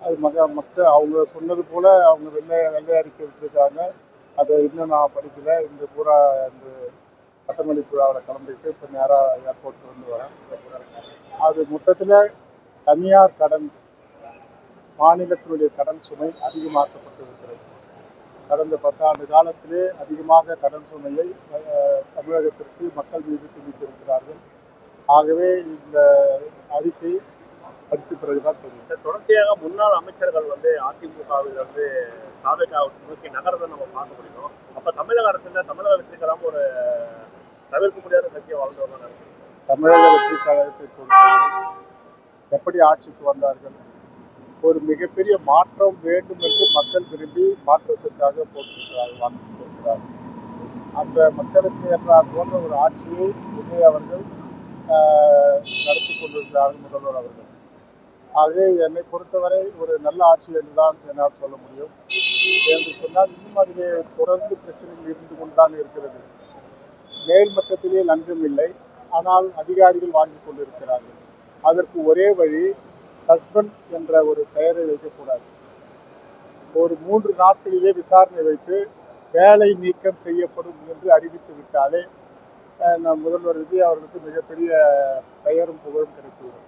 அது மக்கள் அவங்க சொன்னது போல அவங்க வெள்ளை அறிக்கை விட்டுருக்காங்க. அதை இன்னும் நான் படிக்கல. இந்த பூரா இந்த பட்டமளிப்பு விழாவில் கலந்துக்கிட்டு இப்போ நேராக ஏர்போர்ட்ல வந்து வரேன். அது மொத்தத்தில் தனியார் கடன், மாநிலத்தினுடைய கடன் சுமை அதிகமாக்கப்பட்டு இருக்கிறது. கடந்த 10 ஆண்டு காலத்திலே அதிகமாக கடன் சுமையை தமிழகத்திற்கு மக்கள் மீது திணித்திருக்கிறார்கள். ஆகவே இந்த அறிக்கை படித்த பிறகுதான் தெரியும். தொடர்ச்சியாக முன்னாள் அமைச்சர்கள் அதிமுகவில் தாவேகாவை நோக்கி நகரத்தை நம்ம பார்க்க முடியும். அப்ப தமிழக அரசுல தமிழக வெற்றி கழகம் ஒரு தவிர்க்க முடியாத சக்தியை வாழ்ந்து வந்தாங்க. தமிழக வெற்றி கழகத்தை பொறுத்தவரை எப்படி ஆட்சிக்கு வந்தார்கள்? ஒரு மிகப்பெரிய மாற்றம் வேண்டும் என்று மக்கள் விரும்பி மாற்றத்திற்காக போட்டிருக்கிறார்கள், வாக்கு போட்டிருக்கிறார்கள். அந்த மக்களுக்கு ஏற்றார் போன்ற ஒரு ஆட்சியை விஜய் அவர்கள் நடத்தி கொண்டிருக்கிறார்கள், முதல்வர் அவர்கள். ஆகவே என்னை பொறுத்தவரை ஒரு நல்ல ஆட்சி என்றுதான் என்னால் சொல்ல முடியும். என்று சொன்னால் இன்னும் அதிலே தொடர்ந்து பிரச்சனைகள் இருந்து கொண்டுதான் இருக்கிறது. மேல்மட்டத்திலே லஞ்சம் இல்லை, ஆனால் அதிகாரிகள் வாங்கி கொண்டிருக்கிறார்கள். அதற்கு ஒரே வழி சஸ்பெண்ட் என்ற ஒரு பெயரை வைக்கக்கூடாது. ஒரு 3 நாட்களிலே விசாரணை வைத்து வேலை நீக்கம் செய்யப்படும் என்று அறிவித்து விட்டாலே முதல்வர் விஜய் அவர்களுக்கு மிகப்பெரிய பெயரும் புகழும் கிடைத்துவிடும்.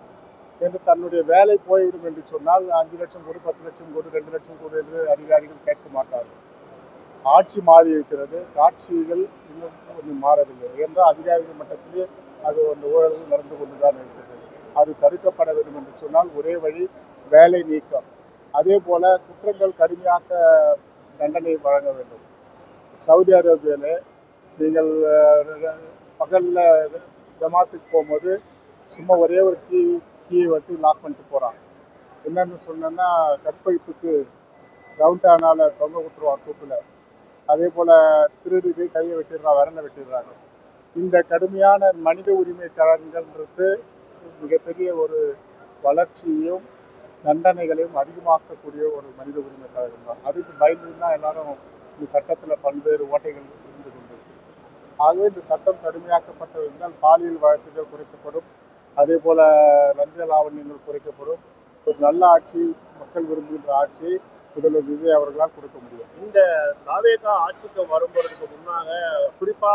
என்று தன்னுடைய வேலை போய்விடும் என்று சொன்னால் 5 லட்சம் கொடு, 10 லட்சம் கொடு, 2 லட்சம் கொடு என்று அதிகாரிகள் கேட்க மாட்டார்கள். ஆட்சி மாறி இருக்கிறது, காட்சிகள் இன்னும் கொஞ்சம் மாறவில்லை என்றால் அதிகாரிகள் மட்டத்திலே அது அந்த ஊழல்கள் நடந்து கொண்டுதான் இருக்கிறது. அது தடுக்கப்பட வேண்டும் என்று சொன்னால் ஒரே வழி வேலை நீக்கம். அதே போல குற்றங்கள் கடுமையாக தண்டனை வழங்க வேண்டும். சவுதி அரேபியாவில் நீங்கள் பகலில் ஜமாத்துக்கு போகும்போது சும்மா ஒரே ஒரு கீயை வச்சு லாக் பண்ணிட்டு போகிறான். என்னன்னு சொன்னேன்னா கற்பழிப்புக்கு டவுன்டவுனால் தொங்க விட்டுருவான் தூக்கில். அதே போல் திருடிக்கு கையை வெட்டிடுறான், விரலை வெட்டிடுறாங்க. இந்த கடுமையான மனித உரிமை கழகங்கள்ன்றது மிகப்பெரிய ஒரு வளர்ச்சியையும் தண்டனைகளையும் அதிகமாக்கக்கூடிய ஒரு மனித உரிமை கழகம் தான். அதுக்கு பயந்து தான் எல்லாரும் இந்த சட்டத்தில் பல்வேறு ஓட்டைகள் இருந்து கொண்டிருக்கு. ஆகவே இந்த சட்டம் கடுமையாக்கப்பட்டிருந்தால் பாலியல் வழக்குகள் குறைக்கப்படும், அதே போல லஞ்ச லாவண்யங்கள் குறைக்கப்படும். ஒரு நல்ல ஆட்சி, மக்கள் விரும்புகின்ற ஆட்சியை முதல்வர் விஜய் அவர்களால் கொடுக்க முடியும். இந்த தாவேகா ஆட்சிக்கு வரும்போதுக்கு முன்னாக குறிப்பா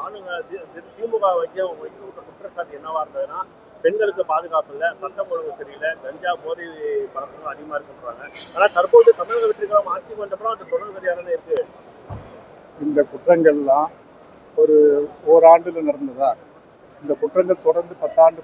ஆளுநர் திமுக வைக்க குற்றச்சாட்டு என்னவா இருந்ததுன்னா, பெண்களுக்கு பாதுகாப்பு இல்லை, சட்டம் ஒழுங்கு சரியில்லை, கஞ்சா போதை பழக்கங்கள் அதிகமா இருக்குன்றாங்க. ஆனா தற்போது தமிழக வெற்றி கழகம் ஆட்சிக்கு வந்தப்பறம் அது தொடர்ந்து சரியான இருக்கு. இந்த குற்றங்கள்லாம் ஒரு ஓராண்டுல நடந்ததா? இந்த குற்றங்கள் தொடர்ந்து 10 ஆண்டு